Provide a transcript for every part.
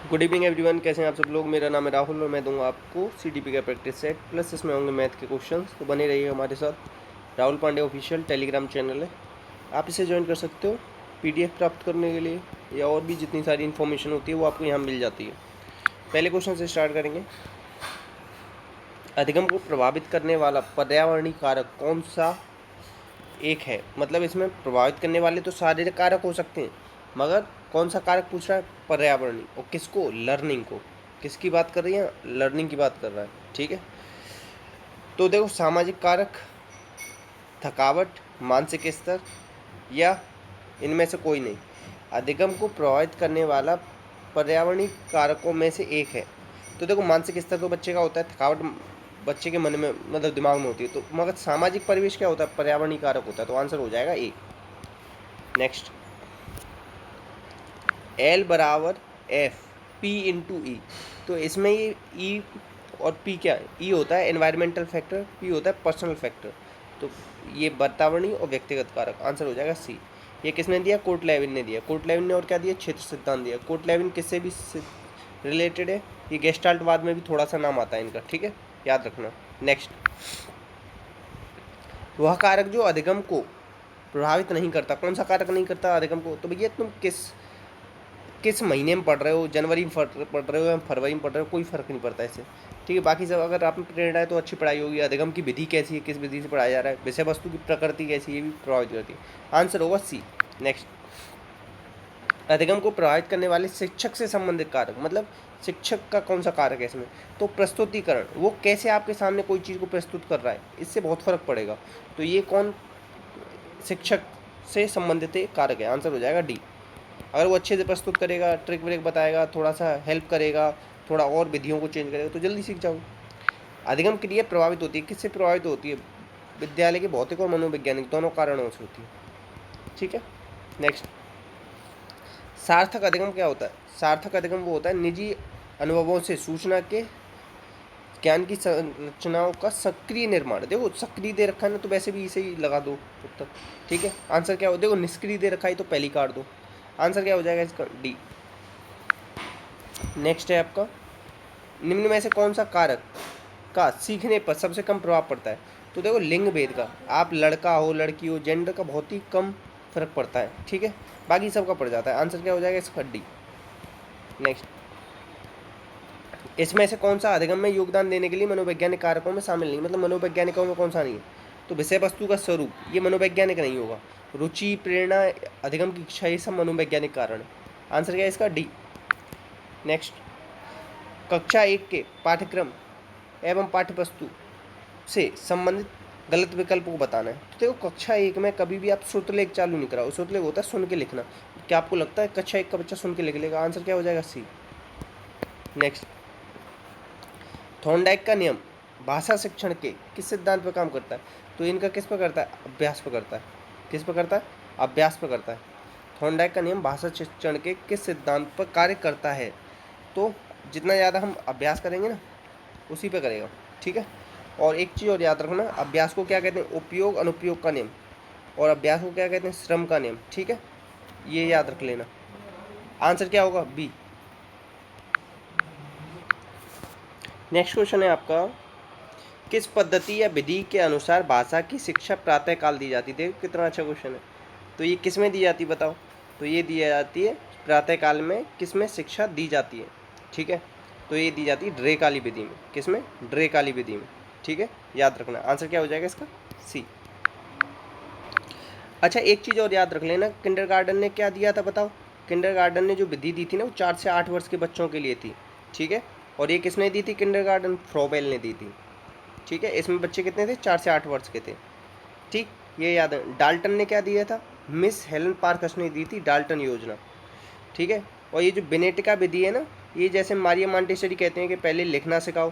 Good evening everyone, कैसे हैं आप सब लोग। मेरा नाम है राहुल और मैं दूंगा आपको सीटीपी का प्रैक्टिस सेट प्लस इसमें होंगे मैथ के क्वेश्चंस। तो बने रहिए हमारे साथ। Rahul Pandey official Telegram channel है, आप इसे ज्वाइन कर सकते हो पीडीएफ प्राप्त करने के लिए, या और भी जितनी सारी इन्फॉर्मेशन होती है वो आपको यहाँ मिल जाती है। पहले क्वेश्चन से स्टार्ट करेंगे। अधिगम को प्रभावित करने वाला पर्यावरणीय कारक कौन सा एक है। मतलब इसमें प्रभावित करने वाले तो सारे कारक हो सकते हैं, मगर कौन सा कारक पूछ रहा है, पर्यावरणीय। और किसको, लर्निंग को। किसकी बात कर रही है, लर्निंग की बात कर रहा है। ठीक है, तो देखो सामाजिक कारक, थकावट, मानसिक स्तर, या इनमें से कोई नहीं। अधिगम को प्रभावित करने वाला पर्यावरणीय कारकों में से एक है। तो देखो मानसिक स्तर तो बच्चे का होता है, थकावट बच्चे के मन में मतलब दिमाग में होती है, तो मगर सामाजिक परिवेश क्या होता है, पर्यावरणीय कारक होता है। तो आंसर हो जाएगा ए। नेक्स्ट, एल बराबर एफ पी इंटू ई। तो इसमें ये ई और पी क्या है, ई होता है एनवायरमेंटल फैक्टर, पी होता है पर्सनल फैक्टर। तो ये वातावरणीय और व्यक्तिगत कारक, आंसर हो जाएगा सी। ये किसने दिया, कोर्टलेविन ने दिया। कोर्टलेविन ने और क्या दिया, क्षेत्र सिद्धांत दिया। कोर्टलेविन किससे भी रिलेटेड है, ये गेस्टाल्टवाद में भी थोड़ा सा नाम आता है इनका, ठीक है, याद रखना। नेक्स्ट, वह कारक जो अधिगम को प्रभावित नहीं करता। कौन सा कारक नहीं करता अधिगम को, तो भैया तुम किस महीने में पढ़ रहे हो, जनवरी में पढ़ रहे हो या फरवरी में पढ़ रहे हो, कोई फ़र्क नहीं पड़ता इससे। ठीक है, बाकी सब अगर आप में प्रेरणा है तो अच्छी पढ़ाई होगी। अधिगम की विधि कैसी है, किस विधि से पढ़ाया जा रहा है, विषय वस्तु की प्रकृति कैसी है, ये भी प्रभावित करती है। आंसर होगा सी। नेक्स्ट, अधिगम को प्रभावित करने वाले शिक्षक से संबंधित कारक, मतलब शिक्षक का कौन सा कारक है इसमें, तो प्रस्तुतिकरण। वो कैसे आपके सामने कोई चीज़ को प्रस्तुत कर रहा है, इससे बहुत फर्क पड़ेगा। तो ये कौन शिक्षक से संबंधित कारक है, आंसर हो जाएगा डी। अगर वो अच्छे से प्रस्तुत करेगा, ट्रिक व्रिक बताएगा, थोड़ा सा हेल्प करेगा, थोड़ा और विधियों को चेंज करेगा, तो जल्दी सीख जाओगे। अधिगम क्रिया प्रभावित होती है, किससे प्रभावित होती है, विद्यालय के भौतिक और मनोवैज्ञानिक दोनों कारणों से होती है। ठीक है, नेक्स्ट, सार्थक अधिगम क्या होता है। सार्थक अधिगम वो होता है निजी अनुभवों से सूचना के ज्ञान की संरचनाओं का सक्रिय निर्माण। देखो सक्रिय दे रखा है ना, तो वैसे भी इसे ही लगा दो उत्तर। ठीक है, आंसर क्या हो, देखो निष्क्रिय दे रखा है तो पहली काट दो। आंसर क्या हो जाएगा इसका, डी। नेक्स्ट है आपका, निम्न में से कौन सा कारक का सीखने पर सबसे कम प्रभाव पड़ता है। तो देखो लिंग भेद का, आप लड़का हो लड़की हो, जेंडर का बहुत ही कम फर्क पड़ता है। ठीक है, बाकी सबका पड़ जाता है। आंसर क्या हो जाएगा इसका, डी। नेक्स्ट, इसमें से कौन सा अधिगम में योगदान देने के लिए मनोवैज्ञानिक कारकों में शामिल नहीं, मतलब मनोवैज्ञानिकों में कौन सा नहीं है। तो विषय वस्तु का स्वरूप, ये मनोवैज्ञानिक नहीं होगा। रुचि, प्रेरणा, अधिगम की इच्छा, ये सब मनोवैज्ञानिक कारण है। आंसर क्या है इसका, डी। नेक्स्ट, कक्षा 1 के पाठ्यक्रम एवं पाठ्यवस्तु से संबंधित गलत विकल्प को बताना है। तो देखो कक्षा 1 में कभी भी आप श्रुतलेख चालू नहीं कराओ। श्रुतलेख होता है सुन के लिखना। क्या आपको लगता है कक्षा 1 का बच्चा सुन के लिख लेगा। आंसर क्या हो जाएगा, सी। नेक्स्ट, थॉर्नडाइक का नियम भाषा शिक्षण के किस सिद्धांत पर काम करता है। तो इनका किस पर करता है, अभ्यास पर करता है। किस पर करता है, अभ्यास पर करता है। थॉर्नडाइक का नियम भाषा शिक्षण के किस सिद्धांत पर कार्य करता है। तो जितना ज़्यादा हम अभ्यास करेंगे ना, उसी पे करेगा। ठीक है, और एक चीज़ और याद रखना, अभ्यास को क्या कहते हैं, उपयोग अनुपयोग का नियम, और अभ्यास को क्या कहते हैं, श्रम का नियम। ठीक है, ये याद रख लेना। आंसर क्या होगा, बी। नेक्स्ट क्वेश्चन है आपका, किस पद्धति या विधि के अनुसार भाषा की शिक्षा प्रातःकाल दी जाती है। देखो कितना अच्छा क्वेश्चन है। तो ये किस में दी जाती है बताओ। तो ये दी जाती है प्रातःकाल में, किस में शिक्षा दी जाती है। ठीक है, तो ये दी जाती है ड्रेकाली विधि में। किस में, ड्रेकाली विधि में। ठीक है, याद रखना। आंसर क्या हो जाएगा इसका, सी। अच्छा एक चीज़ और याद रख लेना, किंडरगार्टन ने क्या दिया था बताओ। किंडरगार्टन ने जो विधि दी थी ना, वो 4 से 8 वर्ष के बच्चों के लिए थी। ठीक है, और ये किसने दी थी किंडरगार्टन, फ्रोबेल ने दी थी। ठीक है, इसमें बच्चे कितने थे, 4 से 8 वर्ष के थे। ठीक, ये याद है। डाल्टन ने क्या दिया था, मिस हेलन पार्कस ने दी थी डाल्टन योजना। ठीक है, और ये जो बेनेट का विधि है ना, ये जैसे मारिया मॉन्टेसरी कहते हैं कि पहले लिखना सिखाओ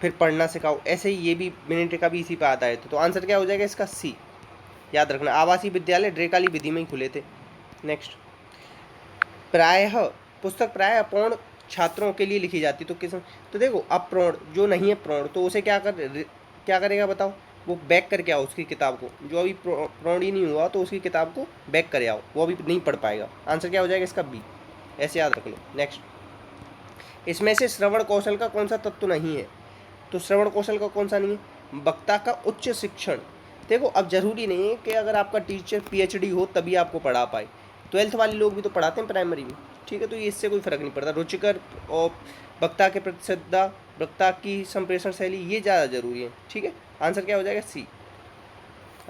फिर पढ़ना सिखाओ, ऐसे ही ये भी बेनेट का भी इसी पे आता है। तो आंसर क्या हो जाएगा इसका, सी। याद रखना, आवासीय विद्यालय ड्रेकाली विधि में ही खुले थे। नेक्स्ट, प्रायः पुस्तक प्रायः अपूर्ण छात्रों के लिए लिखी जाती। तो किस, तो देखो अप्रौढ़ जो नहीं है प्रौढ़, तो उसे क्या करेगा बताओ, वो बैक करके आओ उसकी किताब को। जो अभी प्रौढ़ ही नहीं हुआ तो उसकी किताब को बैक करे आओ, वो अभी नहीं पढ़ पाएगा। आंसर क्या हो जाएगा इसका, बी। ऐसे याद रख लो। नेक्स्ट, इसमें से श्रवण कौशल का कौन सा तत्व नहीं है? तो श्रवण कौशल का कौन सा नहीं है? वक्ता का उच्च शिक्षण। देखो अब जरूरी नहीं है कि अगर आपका टीचर पीएचडी हो तभी आपको पढ़ा पाए, 12th वाले लोग भी तो पढ़ाते हैं प्राइमरी में, ठीक है। तो ये इससे कोई फर्क नहीं पड़ता। रुचिकर और वक्ता के प्रति श्रद्धा, वक्ता की संप्रेषण शैली, ये ज़्यादा जरूरी है, ठीक है। आंसर क्या हो जाएगा? सी।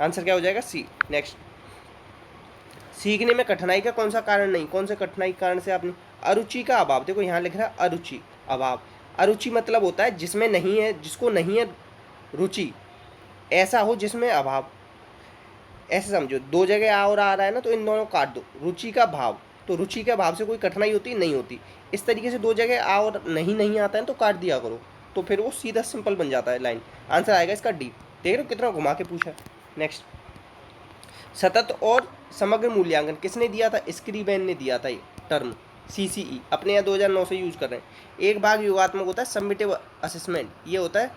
आंसर क्या हो जाएगा? सी। नेक्स्ट, सीखने में कठिनाई का कौन सा कारण नहीं? कौन से कठिनाई कारण से आपने? अरुचि का अभाव। देखो यहाँ लिख रहा है अरुचि, अभाव। अरुचि मतलब होता है जिसमें नहीं है, जिसको नहीं है रुचि, ऐसा हो जिसमें अभाव। ऐसे समझो, दो जगह आ और आ रहा है ना, तो इन दोनों काट दो। रुचि का भाव, तो रुचि के भाव से कोई कठिनाई होती नहीं होती। इस तरीके से दो जगह आ और नहीं आता है तो काट दिया करो, तो फिर वो सीधा सिंपल बन जाता है लाइन। आंसर आएगा इसका डी। देख रहे हो कितना घुमा के पूछा। नेक्स्ट, सतत और समग्र मूल्यांकन किसने दिया था? स्क्रीबेन ने दिया था ये टर्म, सीसीई अपने यहाँ 2009 से यूज कर रहे हैं। एक भाग योगात्मक होता है, सबमिटिव असेसमेंट, ये होता है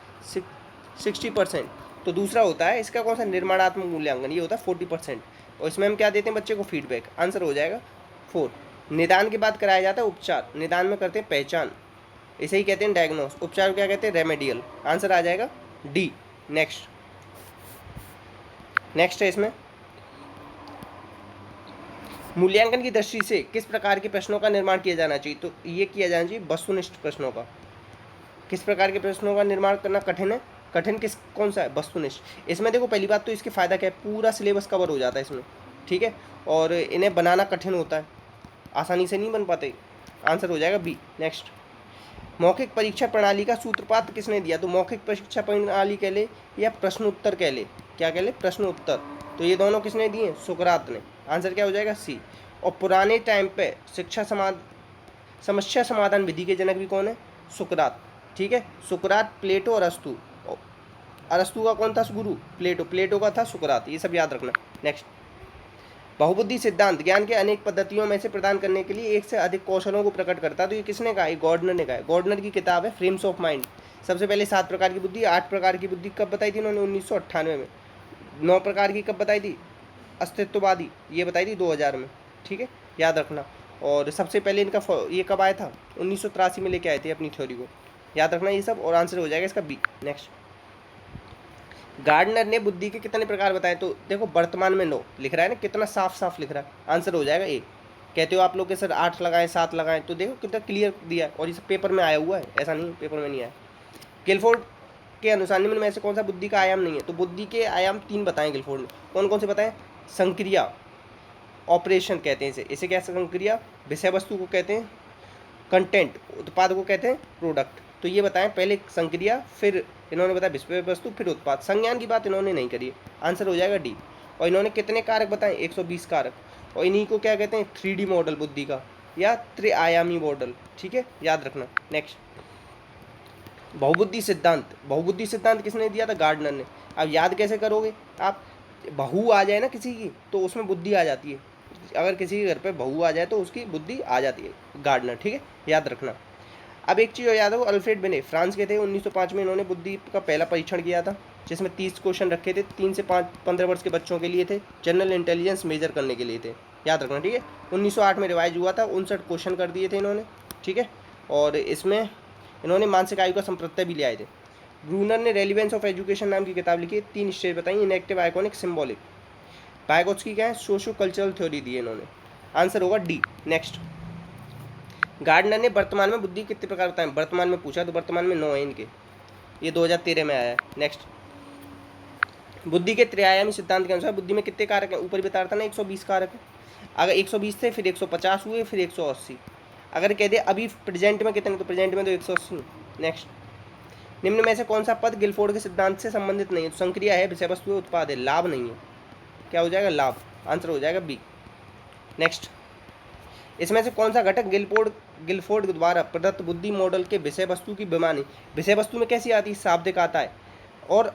60%। तो दूसरा होता है इसका कौन सा? निर्माणात्मक मूल्यांकन, ये होता है 40%। और इसमें हम क्या देते हैं बच्चे को? फीडबैक। आंसर हो जाएगा 4। निदान के बाद कराया जाता है उपचार। निदान में करते हैं पहचान, इसे ही कहते हैं डायग्नोस। उपचार को क्या कहते हैं? रेमेडियल। आंसर आ जाएगा डी। नेक्स्ट, नेक्स्ट है इसमें, मूल्यांकन की दृष्टि से किस प्रकार के प्रश्नों का निर्माण किया जाना चाहिए? तो ये किया जाना चाहिए वस्तुनिष्ठ प्रश्नों का। किस प्रकार के प्रश्नों का निर्माण करना कठिन है? कठिन किस कौन सा है? वस्तुनिष्ठ। इसमें देखो पहली बात तो इसके फ़ायदा क्या है? पूरा सिलेबस कवर हो जाता है इसमें, ठीक है। और इन्हें बनाना कठिन होता है, आसानी से नहीं बन पाते। आंसर हो जाएगा बी। नेक्स्ट, मौखिक परीक्षा प्रणाली का सूत्रपात किसने दिया? तो मौखिक परीक्षा प्रणाली कह ले या प्रश्न उत्तर कह ले, क्या कह ले? प्रश्न उत्तर। तो ये दोनों किसने दिए? सुकरात ने। आंसर क्या हो जाएगा? सी। और पुराने टाइम पे समस्या समाधान विधि के जनक भी कौन है? सुकरात, ठीक है। सुकरात, प्लेटो और अरस्तु। अरस्तु का कौन था गुरु? प्लेटो। प्लेटो का था सुकरात, ये सब याद रखना। नेक्स्ट, बहुबुद्धि सिद्धांत ज्ञान के अनेक पद्धतियों में से प्रदान करने के लिए एक से अधिक कौशलों को प्रकट करता है। तो ये किसने कहा? ये गॉर्डनर ने कहा है। गॉर्डनर की किताब है फ्रेम्स ऑफ माइंड। सबसे पहले 7 प्रकार की बुद्धि, 8 प्रकार की बुद्धि कब बताई थी इन्होंने? 1998 में। 9 प्रकार की कब बताई थी? अस्तित्ववादी, ये बताई थी 2000 में, ठीक है, याद रखना। और सबसे पहले इनका ये कब आया था? 1983 में लेके आए थे अपनी थ्योरी को, याद रखना ये सब। और आंसर हो जाएगा इसका बी। नेक्स्ट, गार्डनर ने बुद्धि के कितने प्रकार बताए? तो देखो वर्तमान में 9 लिख रहा है ना, कितना साफ साफ लिख रहा है। आंसर हो जाएगा ए। कहते हो आप लोग के सर 8 लगाएं 7 लगाएं, तो देखो कितना क्लियर दिया है। और ये सब पेपर में आया हुआ है, ऐसा नहीं पेपर में नहीं आया। गिलफोर्ड के अनुसार निम्न में से कौन सा बुद्धि का आयाम नहीं है? तो बुद्धि के आयाम 3 बताएं गिलफोर्ड ने। कौन कौन से बताएं? संक्रिया, ऑपरेशन कहते हैं इसे, इसे क्या संक्रिया? विषय वस्तु को कहते हैं कंटेंट, उत्पाद को कहते हैं प्रोडक्ट। तो ये बताएं, पहले संक्रिया, फिर इन्होंने बताया विषय वस्तु, फिर उत्पाद। संज्ञान की बात इन्होंने नहीं करी है। आंसर हो जाएगा डी। और इन्होंने कितने कारक बताए? 120 कारक। और इन्हीं को क्या कहते हैं? 3D मॉडल बुद्धि का, या त्रिआयामी मॉडल, ठीक है, याद रखना। नेक्स्ट, बहुबुद्धि सिद्धांत। बहुबुद्धि सिद्धांत किसने दिया था? गार्डनर ने। अब याद कैसे करोगे आप? बहू आ जाए ना किसी की, तो उसमें बुद्धि आ जाती है। अगर किसी के घर पे बहू आ जाए तो उसकी बुद्धि आ जाती है, गार्डनर, ठीक है, याद रखना। अब एक चीज़ याद हो, अल्फ्रेड बिने फ्रांस के थे, 1905 में इन्होंने बुद्धि का पहला परीक्षण किया था, जिसमें 30 क्वेश्चन रखे थे। 3 से 15 वर्ष के बच्चों के लिए थे, जनरल इंटेलिजेंस मेजर करने के लिए थे, याद रखना, ठीक है। 1908 में रिवाइज हुआ था, 59 क्वेश्चन कर दिए थे इन्होंने, ठीक है। और इसमें इन्होंने मानसिक आयु का संप्रत्यय भी ले आए थे। ब्रूनर ने रेलिवेंस ऑफ एजुकेशन नाम की किताब लिखी है। 3 स्टेज बताई, इनएक्टिव, आइकॉनिक, सिम्बॉलिक। वाइगोत्स्की क्या है? सोशो कल्चरल थ्योरी दी है इन्होंने। आंसर होगा डी। नेक्स्ट, गार्डनर ने वर्तमान में बुद्धि कितने प्रकार बताए? वर्तमान में पूछा तो वर्तमान में 9 है इनके, ये 2013 में आया है। नेक्स्ट, बुद्धि के त्रिआयामी सिद्धांत के अनुसार बुद्धि में कितने कारक हैं? ऊपर बता रहा था ना 120 कारक है। अगर 120 थे, फिर 150 हुए, फिर 180। अगर कह दे अभी प्रेजेंट में कितने, तो प्रेजेंट में तो 180। नेक्स्ट, निम्न में से कौन सा पद गिलफोर्ड के सिद्धांत से संबंधित नहीं है? तो संक्रिया है, विषय वस्तु है, उत्पाद है, लाभ नहीं है। क्या हो जाएगा? लाभ। आंसर हो जाएगा बी। नेक्स्ट, इसमें से कौन सा घटक गिलफोर्ड द्वारा प्रदत्त बुद्धि मॉडल के विषय वस्तु की बेमानी? विषय वस्तु में कैसी आती है? शाब्दिक आता है और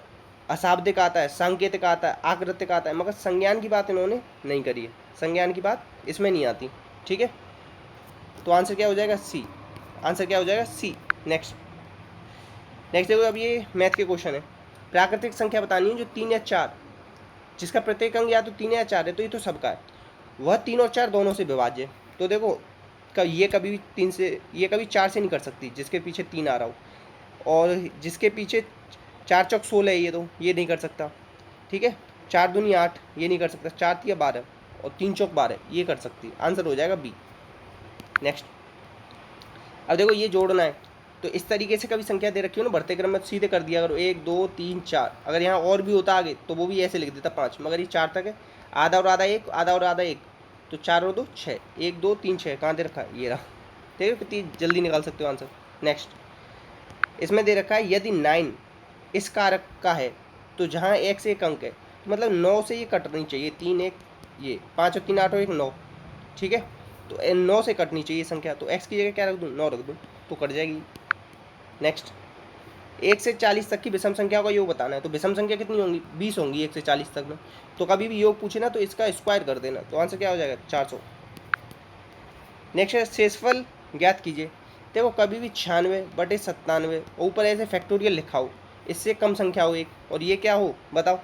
अशाब्दिक आता है, सांकेतिक आता है, आकृतिक आता है, मगर संज्ञान की बात इन्होंने नहीं करी है। संज्ञान की बात इसमें नहीं आती, ठीक है। तो आंसर क्या हो जाएगा? सी। आंसर क्या हो जाएगा? सी। नेक्स्ट, देखो अब ये मैथ के क्वेश्चन है। प्राकृतिक संख्या बतानी है जो 3 या 4, जिसका प्रत्येक अंक या तो 3 या 4 है, तो ये तो सबका है, वह 3 और 4 दोनों से विभाज्य है। तो देखो ये कभी भी 3 से, ये कभी 4 से नहीं कर सकती जिसके पीछे 3 आ रहा हो, और जिसके पीछे 4 चौक 16 है ये नहीं कर सकता, ठीक है। 4 दूनी 8 ये नहीं कर सकता, 4 तिया 12 और 3 चौक 12 ये कर सकती है। आंसर हो जाएगा बी। नेक्स्ट, अब देखो ये जोड़ना है, तो इस तरीके से कभी संख्या दे रखी हो ना बढ़ते क्रम में, सीधे कर दिया करो 1 2 3 4। अगर यहाँ और भी होता आगे तो वो भी ऐसे लिख देता 5, मगर ये 4 तक है। आधा और आधा 1, आधा और आधा 1, तो 4 और 2 6, 1 2 3 6 कहाँ दे रखा है, ये रहा। ठीक है, कितनी जल्दी निकाल सकते हो आंसर। नेक्स्ट, इसमें दे रखा है यदि 9 इस कारक का है तो जहाँ x एक अंक है, तो मतलब 9 से ये कटनी चाहिए। 3 1 ये 5 और 3 8 और 1 9, ठीक है। तो 9 से कटनी चाहिए संख्या, तो x की जगह क्या रख दूँ, 9 रख दूँ, तो कट जाएगी। नेक्स्ट, 1 से 40 तक की विषम संख्या का योग बताना है, तो विषम संख्या कितनी होंगी, 20 होंगी 1 से 40 तक में। तो कभी भी योग पूछे ना तो इसका स्क्वायर कर देना, तो आंसर क्या हो जाएगा 400। नेक्स्ट है शेषफल ज्ञात कीजिए। देखो कभी भी 96/97 ऊपर ऐसे फैक्टोरियल लिखा हो, इससे कम संख्या हो एक, और ये क्या हो बताओ,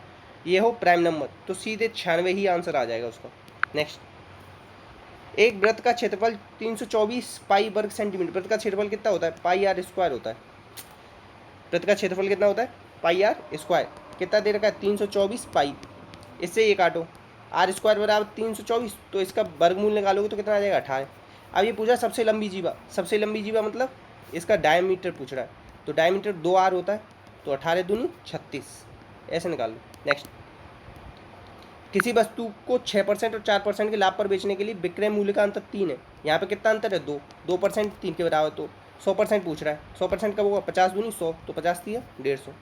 ये हो प्राइम नंबर, तो सीधे 96 ही आंसर आ जाएगा उसका। नेक्स्ट, एक वृत्त का क्षेत्रफल 324 पाई वर्ग सेंटीमीटर। वृत्त का क्षेत्रफल कितना होता है, पाई आर स्क्वायर होता है। वृत्त का क्षेत्रफल कितना होता है, पाई आर स्क्वायर। कितना दे रखा है 324 पाई, इससे ये काटो, आर स्क्वायर बराबर 324, तो इसका वर्गमूल निकालोगे तो कितना आ जाएगा 18। अब ये पूछा सबसे लंबी जीवा, सबसे लंबी जीवा मतलब इसका डायमीटर पूछ रहा है, तो डायमीटर 2r होता है, तो 18 दूनी 36, ऐसे निकाल लो। नेक्स्ट, किसी वस्तु को 6% और 4% के लाभ पर बेचने के लिए विक्रय मूल्य का अंतर 3 है। यहाँ पे कितना अंतर है 2% 3 के बराबर, तो 100% पूछ रहा है। 100% कब होगा, 50 दूनी 100, तो 50 दिया 150,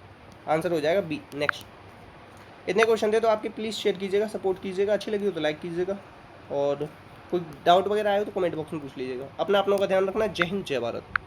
आंसर हो जाएगा बी। नेक्स्ट, इतने क्वेश्चन थे तो आपके प्लीज़ शेयर कीजिएगा, सपोर्ट कीजिएगा, अच्छी लगी हो तो लाइक कीजिएगा, और कोई डाउट वगैरह आए हो तो कमेंट बॉक्स में पूछ लीजिएगा। अपना आप लोगों का ध्यान रखना। जय हिंद, जय भारत।